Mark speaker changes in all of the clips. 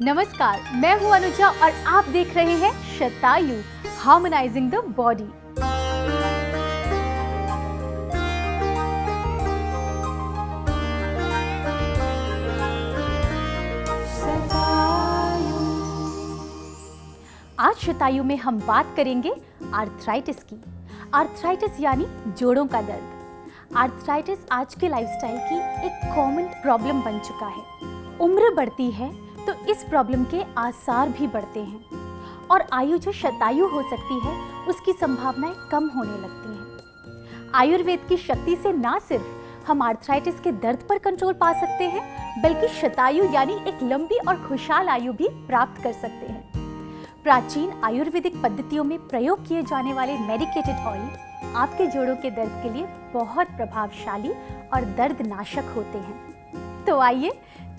Speaker 1: नमस्कार, मैं हूं अनुजा और आप देख रहे हैं शतायु हार्मोनाइजिंग द बॉडी। आज शतायु में हम बात करेंगे आर्थराइटिस की। आर्थराइटिस यानी जोड़ों का दर्द। आर्थराइटिस आज के लाइफस्टाइल की एक कॉमन प्रॉब्लम बन चुका है। उम्र बढ़ती है तो इस प्रॉब्लम के आसार भी बढ़ते हैं और आयु जो शतायु हो सकती है उसकी संभावनाएं कम होने लगती हैं। आयुर्वेद की शक्ति से ना सिर्फ हम आर्थराइटिस के दर्द पर कंट्रोल पा सकते हैं बल्कि शतायु यानी एक लंबी और खुशहाल आयु भी प्राप्त कर सकते हैं। प्राचीन आयुर्वेदिक पद्धतियों में प्रयोग किए जाने वाले मेडिकेटेड ऑयल आपके जोड़ों के दर्द के लिए बहुत प्रभावशाली और दर्दनाशक होते हैं। तो आइए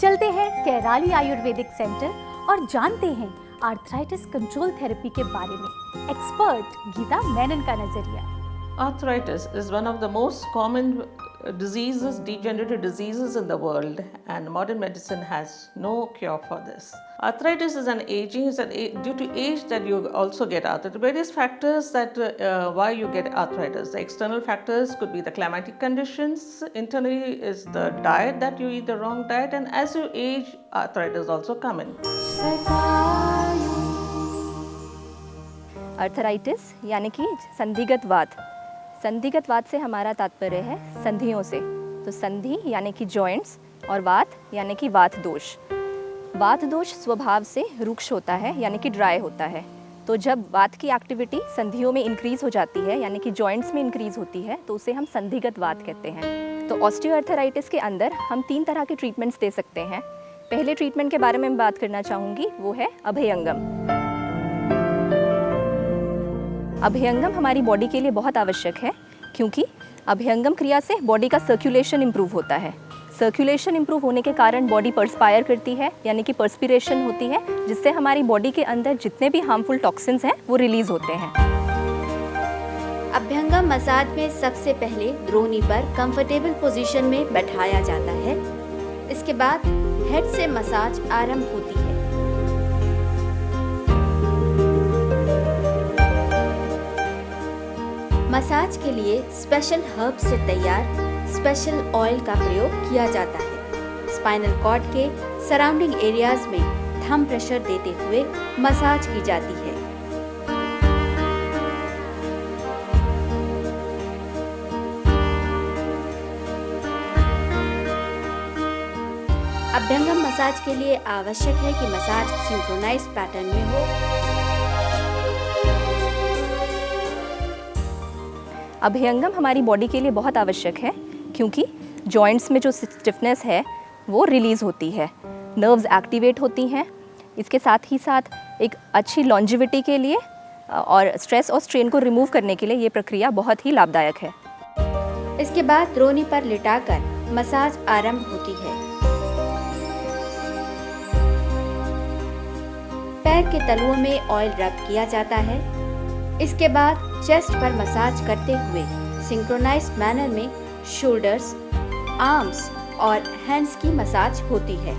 Speaker 1: चलते हैं कैराली आयुर्वेदिक सेंटर और जानते हैं आर्थराइटिस कंट्रोल थेरेपी के बारे में एक्सपर्ट गीता मेनन का नजरिया।
Speaker 2: Arthritis is one of the most common diseases, degenerative diseases in the world, and modern medicine has no cure for this. Arthritis is an aging, due to age that you also get arthritis. Various factors that why you get arthritis. The external factors could be the climatic conditions. Internally is the diet that you eat the wrong diet, and as you age, arthritis also come in.
Speaker 3: Arthritis यानी कि संधिगत वात। संधिगत वात से हमारा तात्पर्य है संधियों से। तो संधि यानी कि जॉइंट्स और वात यानी कि वात दोष। वात दोष स्वभाव से रुक्ष होता है यानी कि ड्राई होता है। तो जब वात की एक्टिविटी संधियों में इंक्रीज हो जाती है यानी कि जॉइंट्स में इंक्रीज होती है तो उसे हम संधिगत वात कहते हैं। तो ऑस्टियोआर्थराइटिस के अंदर हम 3 तरह के ट्रीटमेंट्स दे सकते हैं। पहले ट्रीटमेंट के बारे में बात करना चाहूँगी, वो है अभयंगम। अभयंगम हमारी बॉडी के लिए बहुत आवश्यक है क्योंकि अभयंगम क्रिया से बॉडी का सर्कुलेशन इम्प्रूव होता है। सर्कुलेशन इम्प्रूव होने के कारण बॉडी पर्सपायर करती है यानी कि पर्सपिरेशन होती है, जिससे हमारी बॉडी के अंदर जितने भी हार्मफुल टॉक्सिन्स हैं वो रिलीज होते हैं।
Speaker 4: अभ्यंगम मसाज में सबसे पहले द्रोणी पर कंफर्टेबल पोजीशन में बैठाया जाता है। इसके बाद हेड से मसाज आरंभ होती है। मसाज के लिए स्पेशल हर्ब से तैयार स्पेशल ऑयल का प्रयोग किया जाता है। स्पाइनल कॉर्ड के सराउंडिंग एरियाज में थंब प्रेशर देते हुए मसाज की जाती है। अभ्यंगम मसाज के लिए आवश्यक है कि मसाज सिंक्रोनाइज पैटर्न में हो।
Speaker 3: अभयंगम हमारी बॉडी के लिए बहुत आवश्यक है क्योंकि जॉइंट्स में जो स्टिफनेस है वो रिलीज़ होती है, नर्व्स एक्टिवेट होती हैं। इसके साथ ही साथ एक अच्छी लॉन्जिविटी के लिए और स्ट्रेस और स्ट्रेन को रिमूव करने के लिए ये प्रक्रिया बहुत ही लाभदायक है।
Speaker 4: इसके बाद द्रोणी पर लिटाकर मसाज आरंभ होती है। पैर के तलुओं में ऑयल रब किया जाता है। इसके बाद चेस्ट पर मसाज करते हुए सिंक्रोनाइज्ड मैनर में शोल्डर्स, आर्म्स और हैंड्स की मसाज होती है।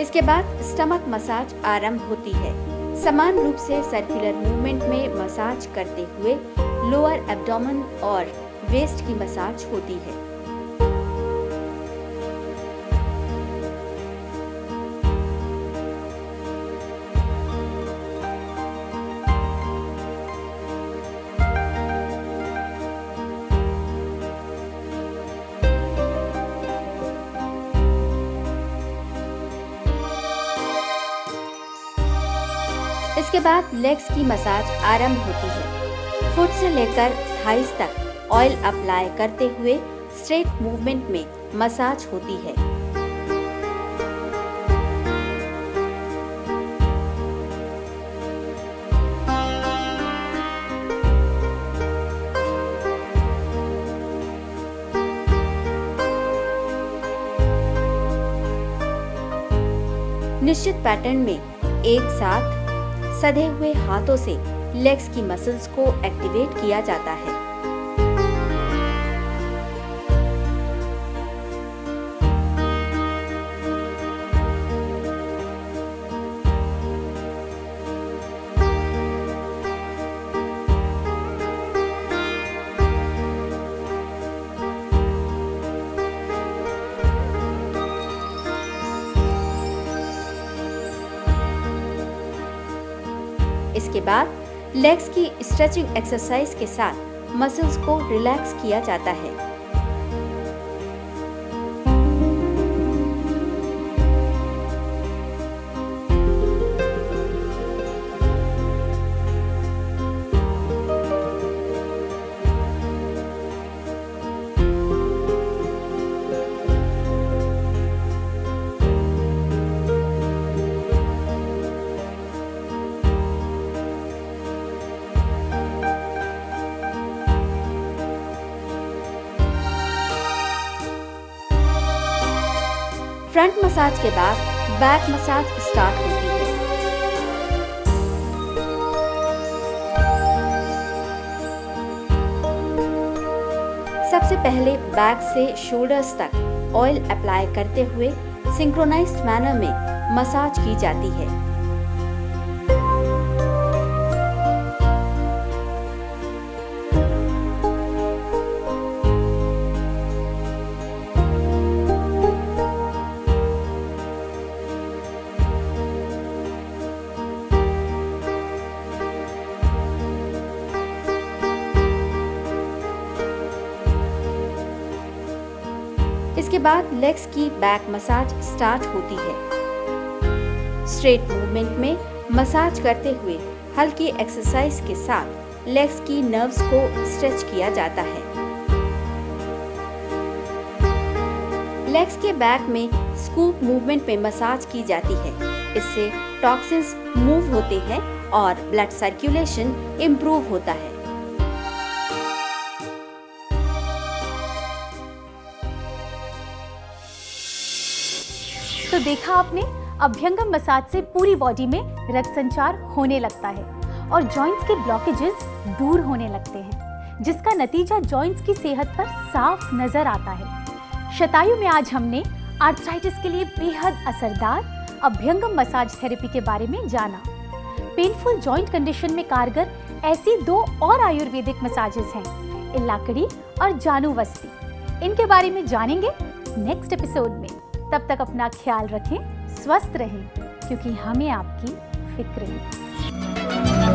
Speaker 4: इसके बाद स्टमक मसाज आरंभ होती है। समान रूप से सर्कुलर मूवमेंट में मसाज करते हुए लोअर एब्डोमेन और वेस्ट की मसाज होती है। इसके बाद लेग्स की मसाज आरंभ होती है। फुट से लेकर थाइस तक ऑयल अप्लाई करते हुए स्ट्रेट मूवमेंट में मसाज होती है। निश्चित पैटर्न में एक साथ सधे हुए हाथों से लेग्स की मसल्स को एक्टिवेट किया जाता है। इसके बाद लेग्स की स्ट्रेचिंग एक्सरसाइज के साथ मसल्स को रिलैक्स किया जाता है। फ्रंट मसाज के बाद बैक मसाज स्टार्ट होती है। सबसे पहले बैक से शोल्डर्स तक ऑयल अप्लाई करते हुए सिंक्रोनाइज्ड मैनर में मसाज की जाती है। इसके बाद लेग्स की बैक मसाज स्टार्ट होती है। स्ट्रेट मूवमेंट में मसाज करते हुए हल्की एक्सरसाइज के साथ लेग्स की नर्व्स को स्ट्रेच किया जाता है। लेग्स के बैक में स्कूप मूवमेंट में मसाज की जाती है। इससे टॉक्सिन्स मूव होते हैं और ब्लड सर्कुलेशन इंप्रूव होता है।
Speaker 1: तो देखा आपने, अभ्यंगम मसाज से पूरी बॉडी में रक्त संचार होने लगता है और जॉइंट्स के ब्लॉकेजेस दूर होने लगते हैं, जिसका नतीजा जॉइंट्स की सेहत पर साफ नजर आता है। शतायु में आज हमने आर्थराइटिस के लिए बेहद असरदार अभ्यंगम मसाज थेरेपी के बारे में जाना। पेनफुल जॉइंट कंडीशन में कारगर ऐसी 2 और आयुर्वेदिक मसाजेस हैं, इल्लाकड़ी और जानुवस्ती। इनके बारे में जानेंगे नेक्स्ट एपिसोड में। तब तक अपना ख्याल रखें, स्वस्थ रहें, क्योंकि हमें आपकी फिक्र है।